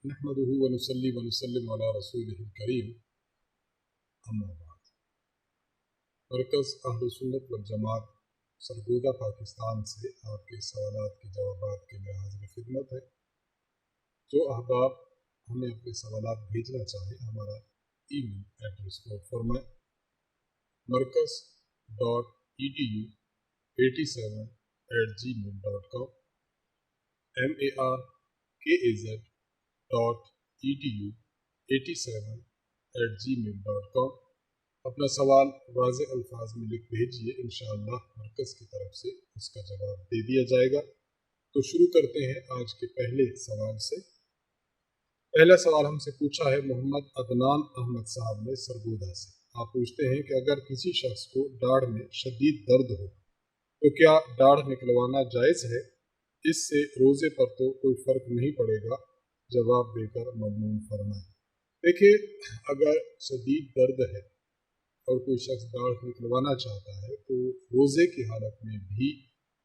नहमदुहु व नुसल्ली व नुसल्लिम अला रसूलिहिल करीम, अम्मा बाद। मरकज़ अहले सुन्नत वल जमात सरगोदा पाकिस्तान से आपके सवालात के जवाबात के लिए हाजिर खिदमत है। जो अहबाब हमें अपने सवालात भेजना चाहे, हमारा email address note फरमाएं, markaz.edu87@gmail.com, markaz.edu87@gmail.com। अपना सवाल वाज़ेह अल्फाज में लिख भेजिए, इंशाअल्लाह मरकज़ की तरफ से उसका जवाब दे दिया जाएगा। तो शुरू करते हैं आज के पहले सवाल से। पहला सवाल हमसे पूछा है मोहम्मद अदनान अहमद साहब ने सरगोदा से। आप पूछते हैं कि अगर किसी शख्स को दाढ़ में शदीद दर्द हो तो क्या दाढ़ निकलवाना जायज़ है? इससे रोज़े पर तो कोई फ़र्क नहीं पड़ेगा, जवाब देकर ममनून फरमाएं। देखिए, अगर शदीद दर्द है और कोई शख्स दाढ़ निकलवाना चाहता है तो रोज़े की हालत में भी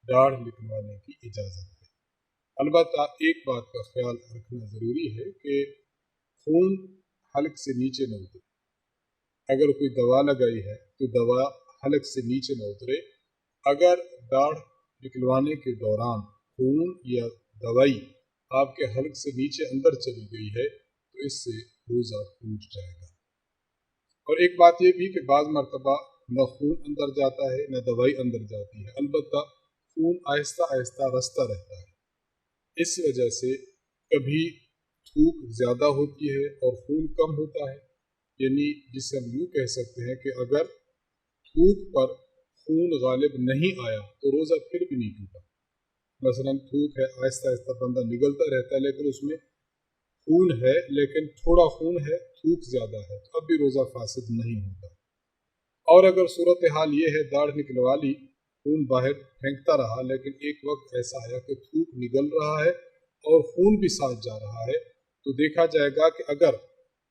दाढ़ निकलवाने की इजाज़त है। अलबत्ता एक बात का ख्याल रखना ज़रूरी है कि खून हलक से नीचे न उतरे। अगर कोई दवा लगाई है तो दवा हलक से नीचे न उतरे। अगर दाढ़ निकलवाने के दौरान खून या दवाई आपके हलक से नीचे अंदर चली गई है तो इससे रोज़ा टूट जाएगा। और एक बात ये भी कि बाज़ मरतबा न खून अंदर जाता है न दवाई अंदर जाती है, अलबत्ता खून आहिस्ता आहिस्ता रसता रहता है। इस वजह से कभी थूक ज़्यादा होती है और खून कम होता है, यानी जिसे हम यूँ कह सकते हैं कि अगर थूक पर खून गालिब नहीं आया तो रोज़ा फिर भी नहीं टूटा। मसलन थूक है, आहिस्ता आहिस्ता बंदा निगलता रहता है लेकिन उसमें खून है, लेकिन थोड़ा खून है, थूक ज़्यादा है, तो अब भी रोज़ा फासिद नहीं होता। और अगर सूरत हाल ये है दाढ़ निकलवा ली, खून बाहर फेंकता रहा, लेकिन एक वक्त ऐसा आया कि थूक निगल रहा है और खून भी साथ जा रहा है, तो देखा जाएगा कि अगर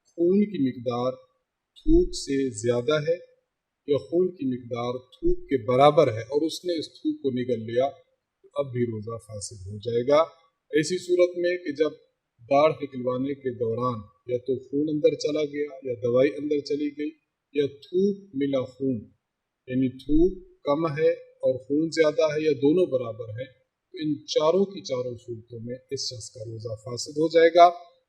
खून की मिकदार थूक से ज़्यादा है या खून की मिकदार थूक के बराबर है और उसने इस थूक को निगल लिया तो अब भी रोज़ा फासिद हो जाएगा। ऐसी सूरत में कि जब दाढ़ निकलवाने के दौरान या तो खून अंदर चला गया या दवाई अंदर चली गई या थूक मिला खून, यानी थूक कम है और खून ज़्यादा है या दोनों बराबर है, तो इन चारों की चारों सूरतों में इस शख्स का रोज़ा फासिद हो जाएगा।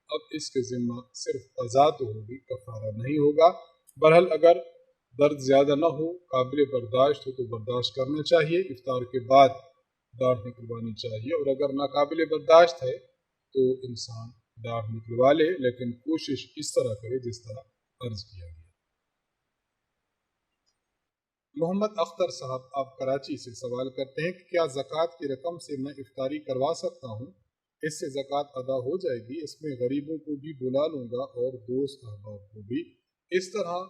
अब इसके ज़िम्मा सिर्फ क़ज़ा तो होगी, कफ़ारा नहीं होगा। बहरहाल अगर दर्द ज़्यादा ना हो, काबिल बर्दाश्त हो तो बर्दाश्त करना चाहिए, इफ्तार के बाद दाढ़ निकलवानी चाहिए। और अगर नाकाबिल बर्दाश्त है तो इंसान दाढ़ निकलवा ले, लेकिन कोशिश इस तरह करे जिस तरह अर्ज किया गया। मोहम्मद अख्तर साहब आप कराची से सवाल करते हैं कि क्या ज़कात की रकम से मैं इफ्तारी करवा सकता हूँ? इससे ज़कात अदा हो जाएगी। इसमें गरीबों को भी बुला लूँगा और दोस्त अहबाब को भी। इस तरह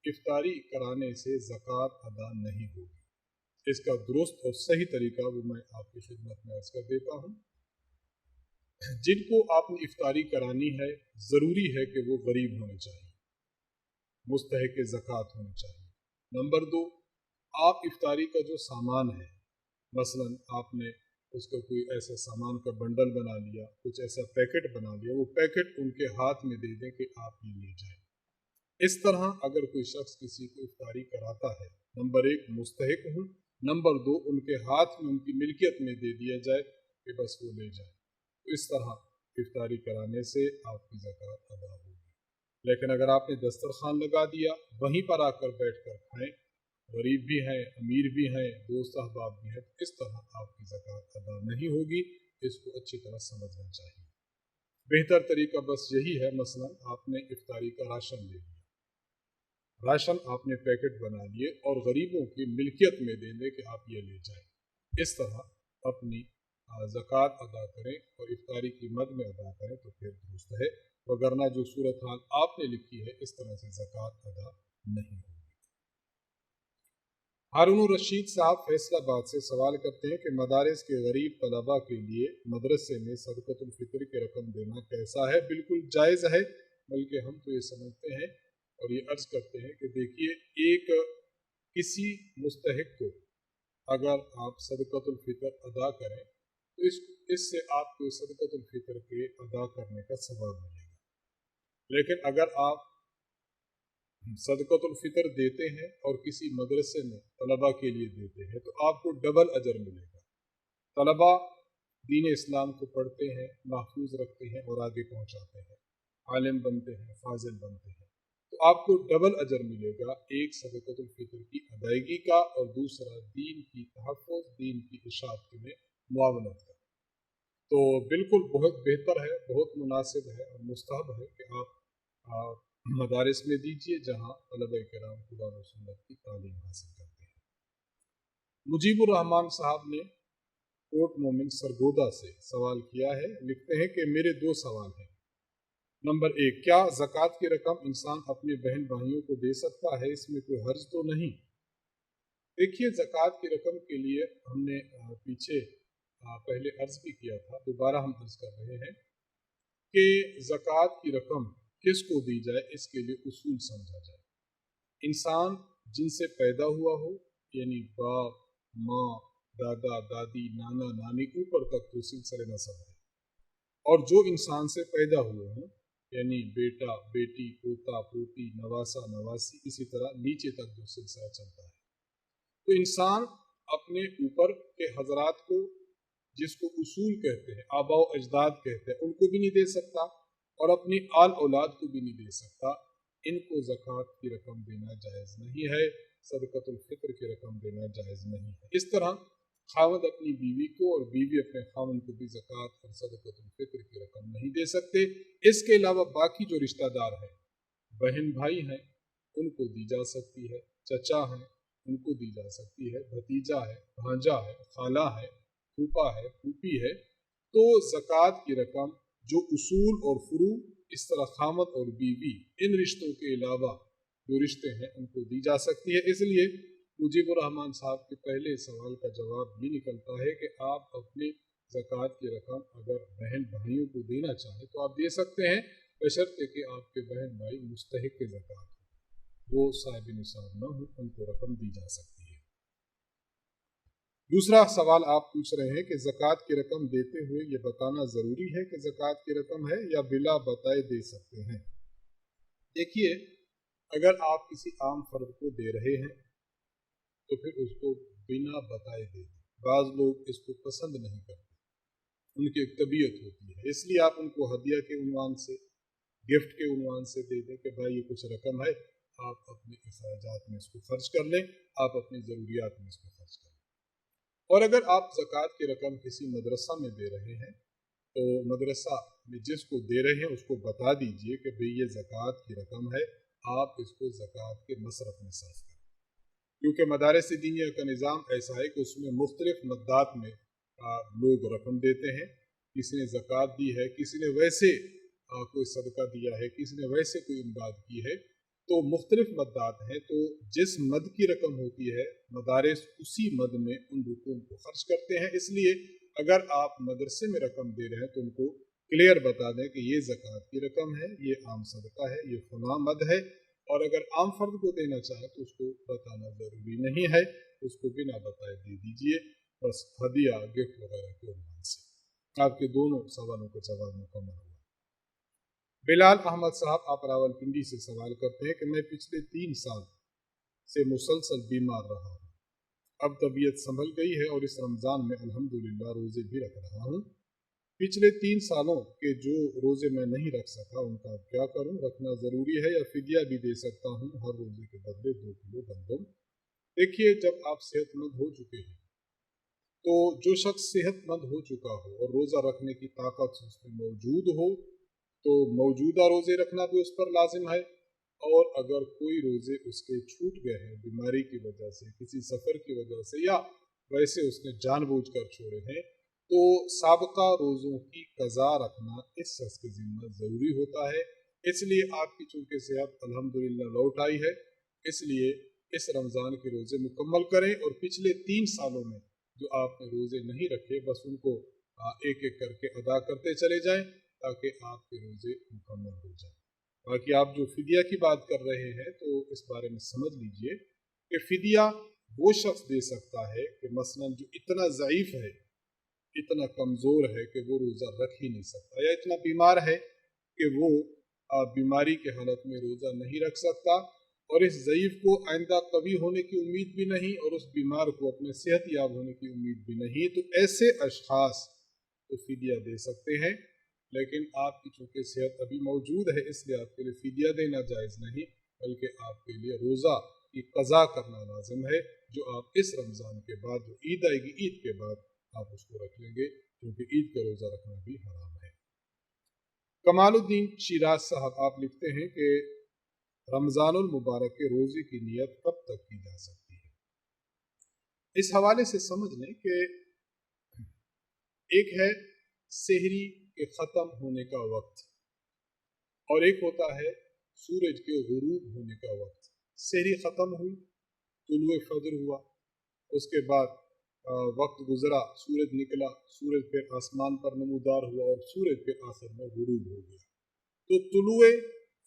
इफ्तारी कराने से ज़कात अदा नहीं होगी। इसका दुरुस्त और सही तरीका वो मैं आपकी खिदमत में अर्ज़ कर देता हूँ। जिनको आपने इफ्तारी करानी है ज़रूरी है कि वो गरीब होने चाहिए, मुस्तहिक़ ज़कात होने चाहिए। नंबर 2, आप इफ्तारी का जो सामान है, मसलन आपने उसका कोई ऐसा सामान का बंडल बना लिया, कुछ ऐसा पैकेट बना लिया, वो पैकेट उनके हाथ में दे दें कि आप ये ले जाएं। इस तरह अगर कोई शख्स किसी को इफ्तारी कराता है, नंबर 1 मुस्तहिक़ हूँ, नंबर 2 उनके हाथ में उनकी मिल्कियत में दे दिया जाए कि बस वो ले जाए, तो इस तरह इफ्तारी कराने से आपकी ज़कात अदा होगी। लेकिन अगर आपने दस्तरखान लगा दिया, वहीं पर आकर बैठ कर खाएँ, गरीब भी हैं, अमीर भी हैं, दोस्त अहबाब भी हैं, तो इस तरह आपकी ज़कात अदा नहीं होगी। इसको अच्छी तरह समझना चाहिए। बेहतर तरीका बस यही है, मसलन आपने इफ्तारी का राशन ले लिया, राशन आपने पैकेट बना लिए और गरीबों की मिल्कियत में दे दें कि आप ये ले जाएं। इस तरह अपनी ज़कात अदा करें और इफ्तारी की मद में अदा करें तो फिर दुरुस्त है, वगरना जो सूरत हाल आपने लिखी है इस तरह से ज़कात अदा नहीं होगी। हारून रशीद साहब फैसलाबाद से सवाल करते हैं कि मदारिस के गरीब तलबा के लिए मदरसे में सदक़तुल फ़ितर की रकम देना कैसा है? बिल्कुल जायज़ है, बल्कि हम तो ये समझते हैं और ये अर्ज़ करते हैं कि देखिए, एक किसी मुस्तहिक़ को अगर आप सदक़तुल फ़ितर अदा करें तो इस इससे आपको सदक़तुल फ़ितर के अदा करने का सवाब मिलेगा। लेकिन अगर आप सदक़तुल फ़ितर देते हैं और किसी मदरसे में तलबा के लिए देते हैं तो आपको डबल अजर मिलेगा। तलबा दीन इस्लाम को पढ़ते हैं, महफूज रखते हैं और आगे पहुंचाते हैं, आलिम बनते हैं, फाजिल बनते हैं, तो आपको डबल अजर मिलेगा, एक सदक़तुल फ़ितर की अदायगी का और दूसरा दीन की तहफ़्फ़ुज़, दीन की इशाअत में मुआवनत का। तो बिल्कुल बहुत बेहतर है, बहुत मुनासिब है और मुस्तहब है कि आप मदारिस में दीजिए जहाँ तलबा किराम कुरान और सुन्नत की तालीम हासिल करते हैं। मुजीबुर रहमान साहब ने कोट मोमिन सरगोदा से सवाल किया है। लिखते हैं कि मेरे दो सवाल हैं। नंबर एक, क्या ज़कात की रकम इंसान अपने बहन भाइयों को दे सकता है, इसमें कोई हर्ज तो नहीं? देखिए, ज़कात की रकम के लिए हमने पीछे पहले अर्ज़ भी किया था, दोबारा हम अर्ज़ कर रहे हैं कि ज़कात की रकम किसको दी जाए, इसके लिए उसूल समझा जाए। इंसान जिनसे पैदा हुआ हो, यानी बाप, माँ, दादा, दादी, नाना, नानी, ऊपर तक तो सिलसिले नसब है, और जो इंसान से पैदा हुए हों, यानी बेटा, बेटी, पोता, पोती, नवासा, नवासी, इसी तरह नीचे तक जो सिलसिला चलता है, तो इंसान अपने ऊपर के हजरात को, जिसको उसूल कहते हैं, आबा व अजदाद कहते हैं, उनको भी नहीं दे सकता और अपनी आल औलाद को भी नहीं दे सकता। इनको ज़कात की रकम देना जायज़ नहीं है, सदक़तुल फ़ितर की रकम देना जायज़ नहीं है। इस तरह खावंद अपनी बीवी को और बीवी अपने खावंद को भी ज़कात और सदक़तुल फ़ितर की रकम नहीं दे सकते। इसके अलावा बाकी जो रिश्तेदार हैं, बहन भाई हैं, उनको दी जा सकती है, चचा हैं उनको दी जा सकती है, भतीजा है, भांजा है, खाला है, फूफा है, फूफी है, तो ज़कात की रकम जो उसूल और फुरू, इस तरह खामद और बीवी, इन रिश्तों के अलावा जो रिश्ते हैं उनको दी जा सकती है। इसलिए मुजीबुर रहमान साहब के पहले सवाल का जवाब ये निकलता है कि आप अपने ज़कात की रकम अगर बहन भाइयों को देना चाहें तो आप दे सकते हैं, बशर्ते कि आपके बहन भाई मुस्तहिक के ज़कात हो, वो साहिब निसाब न हो, उनको रकम दी जा सकती है। दूसरा सवाल आप पूछ रहे हैं कि ज़कात की रकम देते हुए ये बताना ज़रूरी है कि ज़कात की रकम है या बिला बताए दे सकते हैं? देखिए, अगर आप किसी आम फर्द को दे रहे हैं तो फिर उसको बिना बताए दे दें। बाज़ लोग इसको पसंद नहीं करते, उनकी एक तबीयत होती है, इसलिए आप उनको हदिया के उन्वान से, गिफ्ट के उन्वान से दे दें कि भाई ये कुछ रकम है, आप अपने अखराजात में इसको खर्च कर लें, आप अपनी ज़रूरियात में इसको खर्च कर लें। और अगर आप ज़कात की रकम किसी मदरसा में दे रहे हैं तो मदरसा में जिसको दे रहे हैं उसको बता दीजिए कि भाई ये ज़कात की रकम है, आप इसको ज़कात के मसरफ में सर्फ करें, क्योंकि मदारिस दीनिया का निज़ाम ऐसा है कि उसमें मुख्तलिफ मद्दात में लोग रकम देते हैं। किसी ने ज़कात दी है, किसी ने वैसे कोई सदका दिया है, किसी ने वैसे कोई इमदाद की है, तो मुख्तलिफ मद्दात हैं। तो जिस मद की रकम होती है, मदारिस उसी मद में उन रुकूम को खर्च करते हैं। इसलिए अगर आप मदरसे में रकम दे रहे हैं तो उनको क्लियर बता दें कि ये ज़कात की रकम है, ये आम सदका है, ये फला मद है। और अगर आम फर्द को देना चाहे तो उसको बताना ज़रूरी नहीं है, उसको बिना बताए दे दीजिए, बस हदिया, गिफ्ट वगैरह के उन्वान से। आपके दोनों सवालों का जवाब मुकम्मल हुआ। बिलाल अहमद साहब आप रावलपिंडी से सवाल करते हैं कि मैं पिछले 3 साल से मुसलसल बीमार रहा हूँ, अब तबीयत संभल गई है और इस रमज़ान में अल्हम्दुलिल्लाह रोज़े भी रख रहा हूँ। पिछले 3 सालों के जो रोज़े मैं नहीं रख सका उनका अब क्या करूँ? रखना ज़रूरी है या फिदिया भी दे सकता हूँ हर रोज़े के बदले 2 किलो गंदम? देखिए, जब आप सेहतमंद हो चुके हैं तो जो शख्स सेहतमंद हो चुका हो और रोज़ा रखने की ताकत उसमें मौजूद हो तो मौजूदा रोज़े रखना भी उस पर लाजिम है। और अगर कोई रोज़े उसके छूट गए हैं बीमारी की वजह से, किसी सफ़र की वजह से, या वैसे उसने जानबूझकर छोड़े हैं, तो साबका रोज़ों की कज़ा रखना इस शख्स के ज़िम्मे ज़रूरी होता है। इसलिए आपकी चूँकि सेहत अल्हम्दुलिल्लाह लौट आई है, इसलिए इस रमज़ान के रोज़े मुकम्मल करें और पिछले 3 सालों में जो आपने रोज़े नहीं रखे बस उनको एक एक करके अदा करते चले जाएं ताकि आपके रोज़े मुकम्मल हो जाएं। बाकी आप जो फिदिया की बात कर रहे हैं तो इस बारे में समझ लीजिए कि फिदिया वो शख्स दे सकता है कि मसलन जो इतना ज़ईफ़ है इतना कमज़ोर है कि वो रोज़ा रख ही नहीं सकता, या इतना बीमार है कि वो बीमारी के हालत में रोज़ा नहीं रख सकता, और इस ज़ईफ़ को आइंदा कवी होने की उम्मीद भी नहीं, और उस बीमार को अपने सेहत याब होने की उम्मीद भी नहीं, तो ऐसे अशख़ास तो फ़िदिया दे सकते हैं। लेकिन आपकी चूँकि सेहत अभी मौजूद है, इसलिए आपके लिए फ़िदिया देना जायज़ नहीं, बल्कि आपके लिए रोज़ा की क़ज़ा करना लाज़िम है, जो आप इस रमज़ान के बाद, जो ईद आएगी, ईद के बाद आप उसको रख लेंगे, क्योंकि ईद का रोज़ा रखना भी हराम है। कमालुद्दीन शिराज साहब आप लिखते हैं कि रमज़ानुल मुबारक के रोज़े की नियत कब तक की जा सकती है? इस हवाले से समझ लें कि एक है सेहरी के ख़त्म होने का वक्त, और एक होता है सूरज के गुरूब होने का वक्त। सेहरी ख़त्म हुई, तुलुए फजर हुआ, उसके बाद वक्त गुजरा, सूरज निकला, सूरज फिर आसमान पर नमूदार हुआ और सूरज फिर आखिर में गुरूब हो गया। तो तुलुए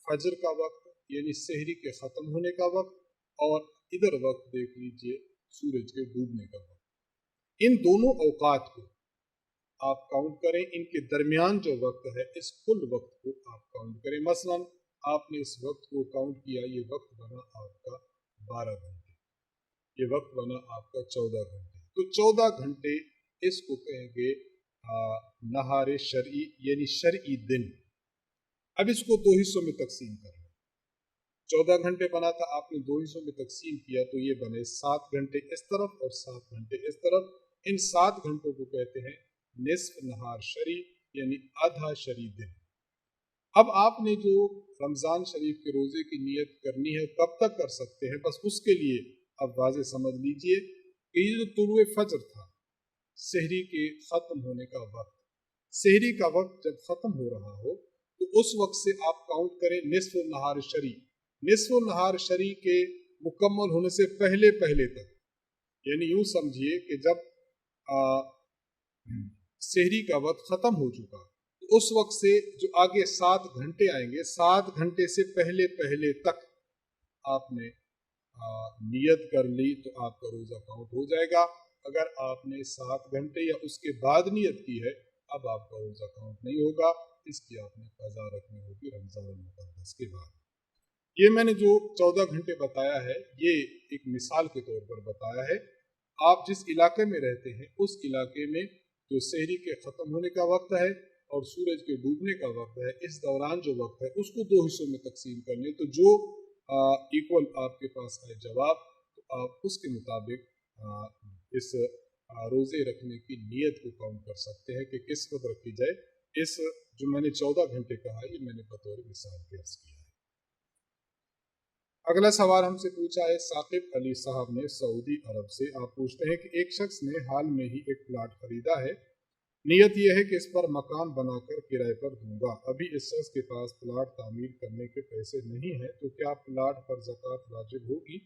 फजर का वक्त यानी सेहरी के ख़त्म होने का वक्त, और इधर वक्त देख लीजिए सूरज के डूबने का वक्त। इन दोनों औकात को आप काउंट करें, इनके दरमियान जो वक्त है इस कुल वक्त को आप काउंट करें। मसलन आपने इस वक्त को काउंट किया, ये वक्त बना आपका 12 घंटे, ये वक्त बना आपका 14 घंटे, तो 14 घंटे इसको कहेंगे नहारे शरई यानी शरई दिन। अब इसको दो हिस्सों में तकसीम कर लें। 14 घंटे बना था, आपने दो हिस्सों में तकसीम किया, तो ये बने 7 घंटे इस तरफ और 7 घंटे इस तरफ। इन 7 घंटों को कहते हैं निस्फ नहार शरी यानी आधा शरी दिन। अब आपने जो रमज़ान शरीफ के रोज़े की नियत करनी है कब तक कर सकते हैं, बस उसके लिए अब वाज़े समझ लीजिए कि ये जो तुलुए फजर था, सेहरी के ख़त्म होने का वक्त, सेहरी का वक्त जब ख़त्म हो रहा हो तो उस वक्त से आप काउंट करें निस्फ नहार शरी। निस्फ नहार शरी के मुकम्मल होने से पहले पहले तक, यानी यूँ समझिए कि जब सेहरी का वक्त ख़त्म हो चुका, तो उस वक्त से जो आगे 7 घंटे आएंगे, 7 घंटे से पहले पहले तक आपने नियत कर ली तो आपका रोज़ा काउंट हो जाएगा। अगर आपने 7 घंटे या उसके बाद नियत की है, अब आपका रोज़ा काउंट नहीं होगा, इसकी आपने क़ज़ा रखनी होगी रमज़ान मुक़द्दस के बाद। ये मैंने जो 14 घंटे बताया है, ये एक मिसाल के तौर पर बताया है। आप जिस इलाके में रहते हैं उस इलाके में जो सेहरी के ख़त्म होने का वक्त है और सूरज के डूबने का वक्त है, इस दौरान जो वक्त है उसको दो हिस्सों में तकसीम कर लें, तो जो इक्वल आपके पास है जवाब, तो आप उसके मुताबिक इस रोज़े रखने की नीयत को काउंट कर सकते हैं कि किस वक्त रखी जाए। इस जो मैंने 14 घंटे कहा, ये मैंने बतौर मिसाल के अर्ज़ किया है। अगला सवाल हमसे पूछा है साकिब अली साहब ने सऊदी अरब से। आप पूछते हैं कि एक शख्स ने हाल में ही एक प्लाट खरीदा है, नियत यह है कि इस पर मकान बनाकर किराए पर दूंगा। अभी इस शख्स के पास प्लाट तामीर करने के पैसे नहीं है, तो क्या प्लाट पर ज़कात वाजिब होगी?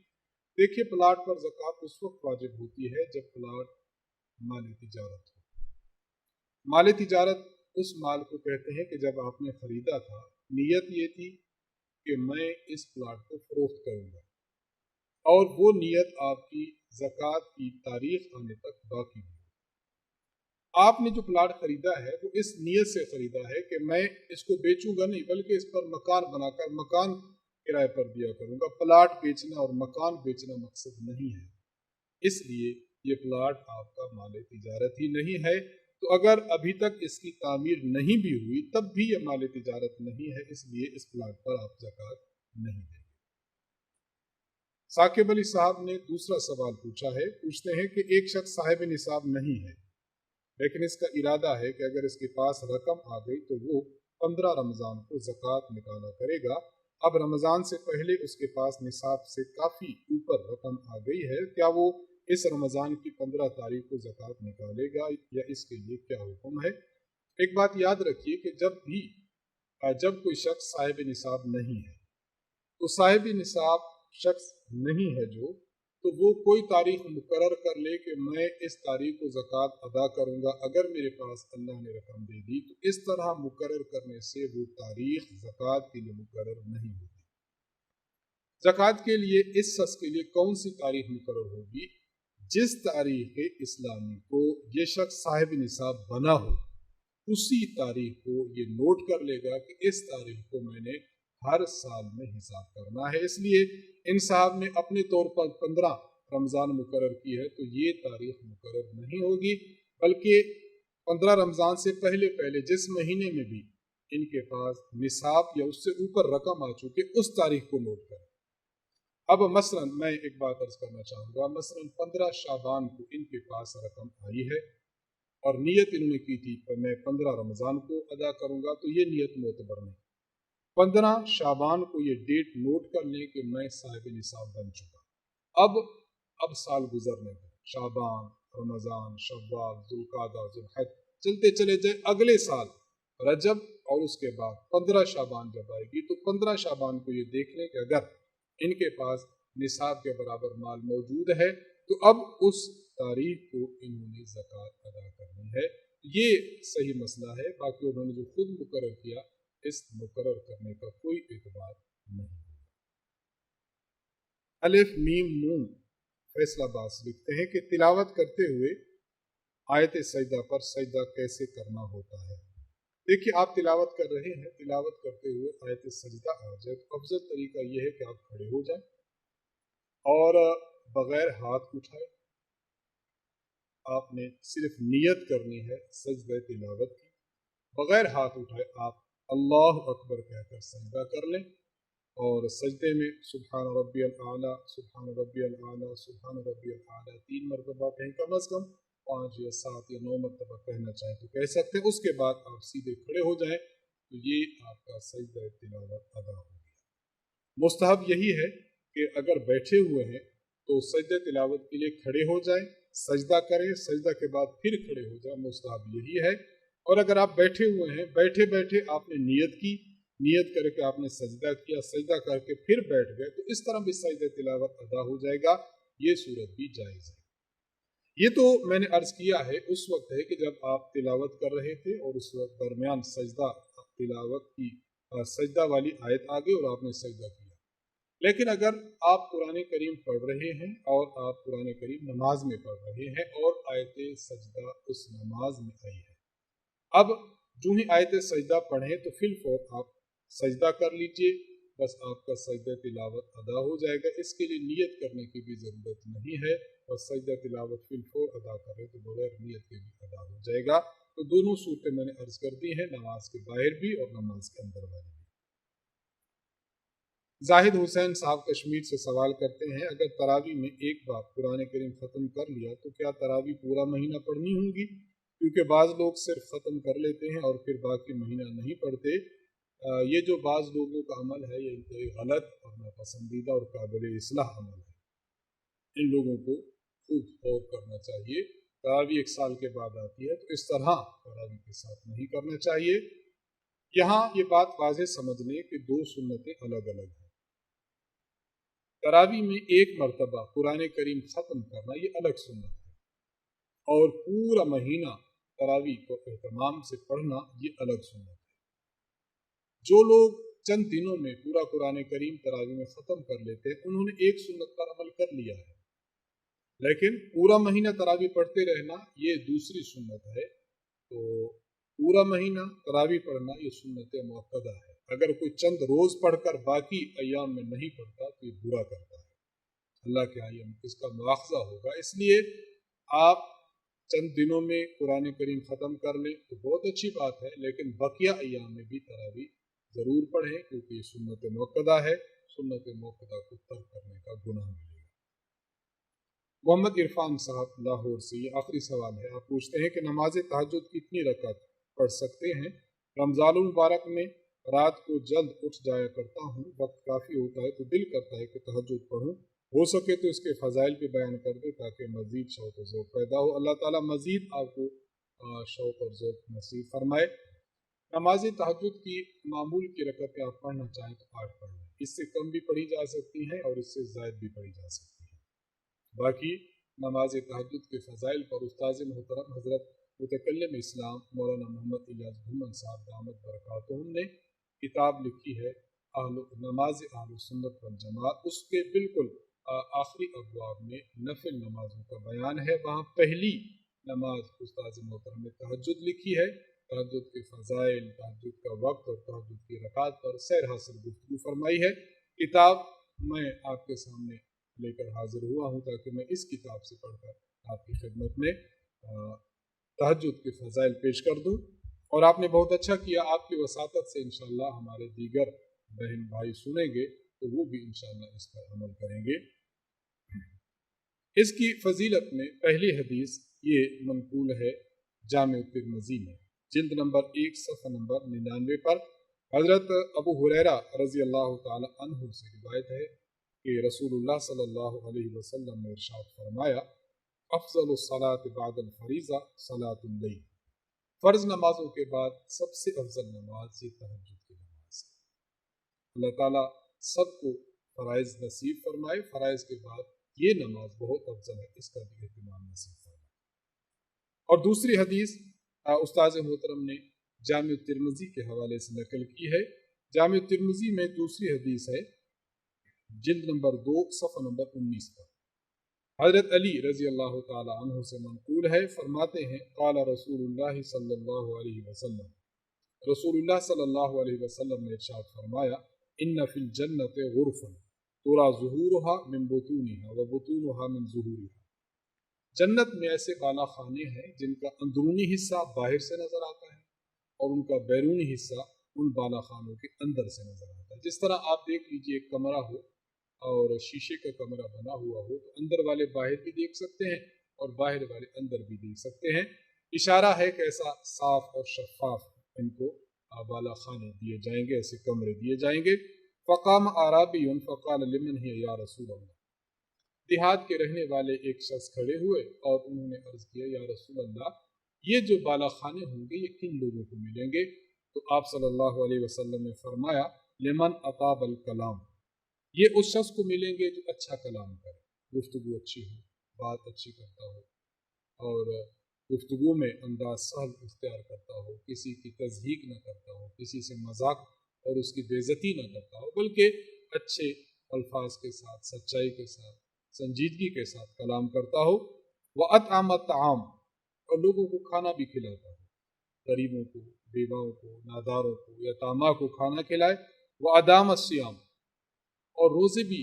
देखिए, प्लाट पर ज़कात उस वक्त वाजिब होती है जब प्लाट माल तिजारत हो। माल तिजारत उस माल को कहते हैं कि जब आपने ख़रीदा था, नियत ये थी कि मैं इस प्लाट को फ़रोख्त करूँगा, और वो नियत आपकी ज़कात की तारीख आने तक बाकी थी। आपने जो प्लाट खरीदा है वो इस नियत से खरीदा है कि मैं इसको बेचूंगा नहीं, बल्कि इस पर मकान बनाकर मकान किराए पर दिया करूंगा। प्लाट बेचना और मकान बेचना मकसद नहीं है, इसलिए ये प्लाट आपका माल तिजारत ही नहीं है। तो अगर अभी तक इसकी तामीर नहीं भी हुई तब भी ये माल तिजारत नहीं है, इसलिए इस प्लाट पर आप ज़कात नहीं देंगे। साकिब अली साहब ने दूसरा सवाल पूछा है, पूछते हैं कि एक शख्स साहिब निसाब नहीं है, लेकिन इसका इरादा है कि अगर इसके पास रकम आ गई तो वो 15 रमज़ान को ज़कात निकाला करेगा। अब रमज़ान से पहले उसके पास निसाब से काफ़ी ऊपर रकम आ गई है, क्या वो इस रमज़ान की 15 तारीख को ज़कात निकालेगा या इसके लिए क्या हुक्म है? एक बात याद रखिए कि जब कोई शख्स साहिब निसाब नहीं है, तो साहिब निसाब शख्स नहीं है तो वो कोई तारीख मुकर्रर कर ले कि मैं इस तारीख को ज़कात अदा करूँगा अगर मेरे पास अल्लाह ने रकम दे दी, तो इस तरह मुकर्रर करने से वो तारीख ज़कात के लिए मुकर्रर नहीं होती। ज़कात के लिए इस शख्स के लिए कौन सी तारीख मुकर्रर होगी? जिस तारीख इस्लामी को ये शख्स साहिब निसाब बना हो, उसी तारीख को ये नोट कर लेगा कि इस तारीख को मैंने हर साल में हिसाब करना है। इसलिए इन साहब ने अपने तौर पर 15 रमज़ान मुकर्रर की है, तो ये तारीख मुकर्रर नहीं होगी, बल्कि 15 रमज़ान से पहले पहले जिस महीने में भी इनके पास निसाब या उससे ऊपर रकम आ चुके, उस तारीख को नोट करें। अब मसलन मैं एक बात अर्ज करना चाहूँगा, मसलन 15 शाबान को इनके पास रकम आई है और नीयत इन्होंने की थी कि मैं 15 रमज़ान को अदा करूँगा, तो ये नीयत मोतबर नहीं। 15 शाबान को ये डेट नोट कर लें कि मैं साहिब निसाब बन चुका। अब साल गुजरने पर शाबान, रमज़ान, शव्वाल, जुल्कादा, जुल्हज चलते चले जाए, अगले साल रजब और उसके बाद 15 शाबान जब आएगी, तो 15 शाबान को ये देख लें कि अगर इनके पास निसाब के बराबर माल मौजूद है, तो अब उस तारीख को इन्होंने ज़कात अदा करनी है। ये सही मसला है। बाकी उन्होंने जो खुद मुकर्रर किया, इस मुकर्रर करने का कोई एतबार नहीं। अलिफ मीम नून फैसलाबाज लिखते हैं कि तिलावत करते हुए आयत सजदा पर सजदा कैसे करना होता है। देखिए, आप तिलावत कर रहे हैं, तिलावत करते हुए आयत सजदा आ जाए तो अफजल तरीका यह है कि आप खड़े हो जाएं और बगैर हाथ उठाए आपने सिर्फ नियत करनी है सजदा तिलावत की। बगैर हाथ उठाए आप अल्लाह अकबर कहकर सजदा कर लें और सजदे में सुब्हान रब्बियल आला, सुब्हान रब्बियल आला, सुब्हान रब्बियल आला 3 मरतबा कहें, कम अज़ कम 5 या 7 या 9 मरतबा कहना चाहें तो कह सकते हैं। उसके बाद आप सीधे खड़े हो जाएं, तो ये आपका सजदा तिलावत अदा हो गया। मुस्तहब यही है कि अगर बैठे हुए हैं तो सजदा तिलावत के लिए खड़े हो जाएं, सजदा करें, सजदा के बाद फिर खड़े हो जाएं, मुस्तहब यही है। और अगर आप बैठे हुए हैं, बैठे बैठे आपने नियत की, नियत करके आपने सजदा किया, सजदा करके फिर बैठ गए, तो इस तरह भी सजदा तिलावत अदा हो जाएगा। ये सूरत भी जायज़ है। ये तो मैंने अर्ज किया है उस वक्त है कि जब आप तिलावत कर रहे थे और उस वक्त दरमियान सजदा तिलावत की सजदा वाली आयत आ गई और आपने सजदा किया। लेकिन अगर आप कुरान करीम पढ़ रहे हैं और आप कुरान करीम नमाज में पढ़ रहे हैं और आयत सजदा उस नमाज में आई है, अब जो ही आयत सजदा पढ़ें तो फिल फौर आप सजदा कर लीजिए, बस आपका सजदा तिलावत अदा हो जाएगा। इसके लिए नियत करने की भी ज़रूरत नहीं है और सजदा तिलावत फिल फौर अदा करें तो बगैर नियत के भी अदा हो जाएगा। तो दोनों सूरतें मैंने अर्ज कर दी हैं, नमाज के बाहर भी और नमाज के अंदर वाली भी। जाहिद हुसैन साहब कश्मीर से सवाल करते हैं, अगर तरावी में एक बार कुरान करीम ख़त्म कर लिया तो क्या तरावी पूरा महीना पढ़नी होगी? क्योंकि बाज़ लोग सिर्फ ख़त्म कर लेते हैं और फिर बाकी महीना नहीं पढ़ते। ये जो बाज़ लोगों का अमल है, ये इंतहाई गलत और नापसंदीदा और काबिल इस्लाह अमल है। इन लोगों को खूब गौर करना चाहिए। तरावी 1 साल के बाद आती है, तो इस तरह तरावी के साथ नहीं करना चाहिए। यहाँ ये बात वाज़ेह समझ लें कि 2 सुन्नतें अलग अलग हैं। तरावी में एक मरतबा कुरान करीम ख़त्म करना ये अलग सुन्नत है और पूरा महीना तरावी को एहतमाम से पढ़ना ये अलग सुन्नत है। जो लोग चंद दिनों में पूरा कुरान करीम तरावी में ख़त्म कर लेते हैं, उन्होंने एक सुन्नत पर अमल कर लिया है, लेकिन पूरा महीना तरावी पढ़ते रहना ये दूसरी सुन्नत है। तो पूरा महीना तरावी पढ़ना ये सुन्नत मुअक्कदा है। अगर कोई चंद रोज़ पढ़कर बाकी अय्याम में नहीं पढ़ता तो ये बुरा करता है, अल्लाह के यहाँ इसका मुआवजा होगा। इसलिए आप चंद दिनों में कुरान करीम ख़त्म कर लें तो बहुत अच्छी बात है, लेकिन बकिया अय्याम में भी तरावी ज़रूर पढ़ें, क्योंकि ये सुन्नत मुअक्कदा है। सुन्नत मुअक्कदा को तर्क करने का गुनाह मिलेगा। मोहम्मद इरफान साहब लाहौर से ये आखिरी सवाल है। आप पूछते हैं कि नमाज तहज्जुद कितनी रकात पढ़ सकते हैं? रमज़ानुल मुबारक में रात को जल्द उठ जाया करता हूँ, वक्त काफ़ी होता है तो दिल करता है कि तहज्जुद पढ़ूँ। हो सके तो इसके फ़ज़ाइल भी बयान कर दे ताकि मज़ीद शौक़ और ज़ौक़ पैदा हो। अल्लाह ताला मज़ीद आपको शौक़ और ज़ौक़ नसीब फरमाए। नमाज तहज्जुद की मामूल की रकतें आप पढ़ना चाहें तो 8 पढ़ लें, इससे कम भी पढ़ी जा सकती हैं और इससे ज़ायद भी पढ़ी जा सकती है। बाकी नमाज तहज्जुद के फ़ज़ाइल पर उस्ताद मोहतरम हज़रत मुतकल्लिम इस्लाम मौलाना मोहम्मद इलियास भुमन साहब दामद बरकातुहुम ने किताब लिखी है नमाज अहलुस सुन्नत वल जमात। उसके बिल्कुल आखिरी अबवाब में नफिल नमाजों का बयान है। वहाँ पहली नमाज उस्ताद मोहतरम ने तहज्जुद लिखी है। तहज्जुद के फ़ज़ाइल, तहज्जुद का वक्त और तहज्जुद की रकात पर सैर हासिल गुफ्तगू फरमाई है। किताब मैं आपके सामने लेकर हाजिर हुआ हूँ ताकि मैं इस किताब से पढ़कर आपकी खिदमत में तहज्जुद के फ़ज़ाइल पेश कर दूँ। और आपने बहुत अच्छा किया, आपकी वसातत से इंशाअल्लाह हमारे दीगर बहन भाई सुनेंगे तो वो भी इंशाअल्लाह इस पर अमल करेंगे। इसकी फजीलत में पहली हदीस ये मनकूल है जामे तिर्मिज़ी में, जिल्द नंबर 1 सफ़ा नंबर 99 पर हज़रत अबू हुरैरा रज़ी अल्लाह ताला अन्हु से रिवायत है कि रसूलुल्लाह सल्लल्लाहु अलैहि वसल्लम ने इरशाद फरमाया, अफ़ज़लुस सलात बअदल फरीज़ा सलातुल लैल। फ़र्ज़ नमाजों के बाद सबसे अफजल नमाज ये तहज्जुद की नमाज है। अल्लाह ताला सबको फ़राइज़ नसीब फरमाए। फ़राइज़ के बाद ये नमाज बहुत अफजल है, इसका भी एहतमाम नसीब फरमाए। और दूसरी हदीस उस्ताद मोहतरम ने जामे तिर्मिज़ी के हवाले से नकल की है। जामे तिर्मिज़ी में दूसरी हदीस है, जिल्द नंबर 2 सफ़ा नंबर 19 पर हज़रत अली रज़ी अल्लाह ताला अन्हु से मनकूल है, फरमाते हैं क़ाला रसूलुल्लाह सल्लल्लाहु अलैहि वसल्लम, रसूलुल्लाह सल्लल्लाहु अलैहि वसल्लम ने इरशाद फरमाया, इन्ना फिल जन्नति गुरफ़न तुरा ज़ुहूरुहा मिन बुतूनिहा व बुतूनुहा मिन ज़ुहूरिहा। जन्नत में ऐसे बाला खाने हैं जिनका अंदरूनी हिस्सा बाहर से नज़र आता है और उनका बैरूनी हिस्सा उन बाला खानों के अंदर से नज़र आता है। जिस तरह आप देख लीजिए एक कमरा हो और शीशे का कमरा बना हुआ हो तो अंदर वाले बाहर भी देख सकते हैं और बाहर वाले अंदर भी देख सकते हैं। इशारा है कि ऐसा साफ और शफाफ इनको बाला खाने दिए जाएंगे, ऐसे कमरे दिए जाएंगे। फ़क़ाम आराबियुन फ़क़ाल लिमन हिय या रसूल अल्लाह। देहात के रहने वाले एक शख्स खड़े हुए और उन्होंने अर्ज़ किया, या रसूल अल्लाह, ये जो बाला खाने होंगे ये किन लोगों को मिलेंगे? तो आप सल्लल्लाहु अलैहि वसल्लम ने फरमाया, लिमन अताबल कलाम, ये उस शख्स को मिलेंगे जो अच्छा कलाम करे, गुफ्तगू अच्छी हो, बात अच्छी करता हो और गुफ्तगू में अंदाज सहल इख्तियार करता हो, किसी की तज़हीक न करता हो, किसी से मजाक और उसकी बेइज्जती न करता हो, बल्कि अच्छे अल्फाज के साथ, सच्चाई के साथ, संजीदगी के साथ कलाम करता हो। व अतआम ताम, और लोगों को खाना भी खिलाता हो, गरीबों को, बेवाओं को, नादारों को, यतामा को खाना खिलाए। व अदाम सियाम, और रोज़े भी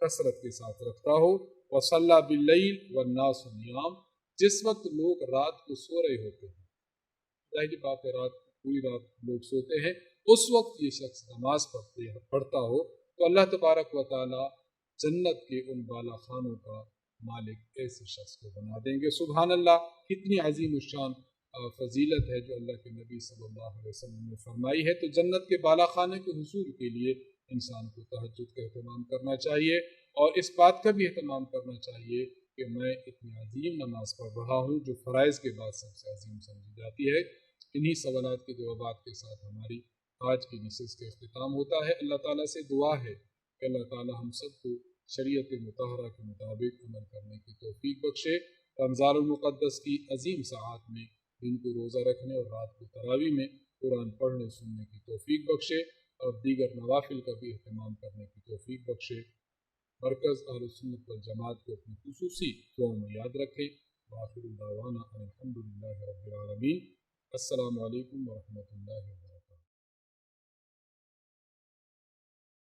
कसरत के साथ रखता हो। व सल्ला बिल्लैल व नास नियाम, जिस वक्त लोग रात को सो रहे होते हैं, जाहिर बात है रात पूरी रात लोग सोते हैं, उस वक्त ये शख्स नमाज पढ़ता हो तो अल्लाह तबारक व तआला जन्नत के उन बाला खानों का मालिक ऐसे शख्स को बना देंगे। सुभान अल्लाह, कितनी अजीम शान फजीलत है जो अल्लाह के नबी सल्लल्लाहु अलैहि वसल्लम ने फरमाई है। तो जन्नत के बाला खाने के हुसूल के लिए इंसान को तहज्जुद का एहतमाम करना चाहिए और इस बात का भी एहतमाम करना चाहिए कि मैं इतनी अजीम नमाज पढ़ रहा हूँ जो फ़राइज़ के बाद सबसे अजीम समझी जाती है। इन्हीं सवालात के जवाबात के साथ हमारी आज की नशिस्त का इख्तिताम होता है। अल्लाह ताला से दुआ है कि अल्लाह ताला हम सबको शरीयत मुतहरा के मुताबिक अमल करने की तौफीक बख्शे। रमज़ानुल मुक़द्दस की अजीम सआत में दिन को रोज़ा रखने और रात को तरावी में कुरान पढ़ने सुनने की तौफीक बख्शे और दीगर नवाफिल का भी एहतमाम करने की तौफीक बख्शे। मरकज़ अहले सुन्नत वल जमात को अपनी खुसूसी दुआओं में याद रखें। वाखिर दावाना अनिल हम्दुलिल्लाहि रब्बिल आलमीन। अस्सलामु अलैकुम व रहमतुल्लाहि व बरकातुहू।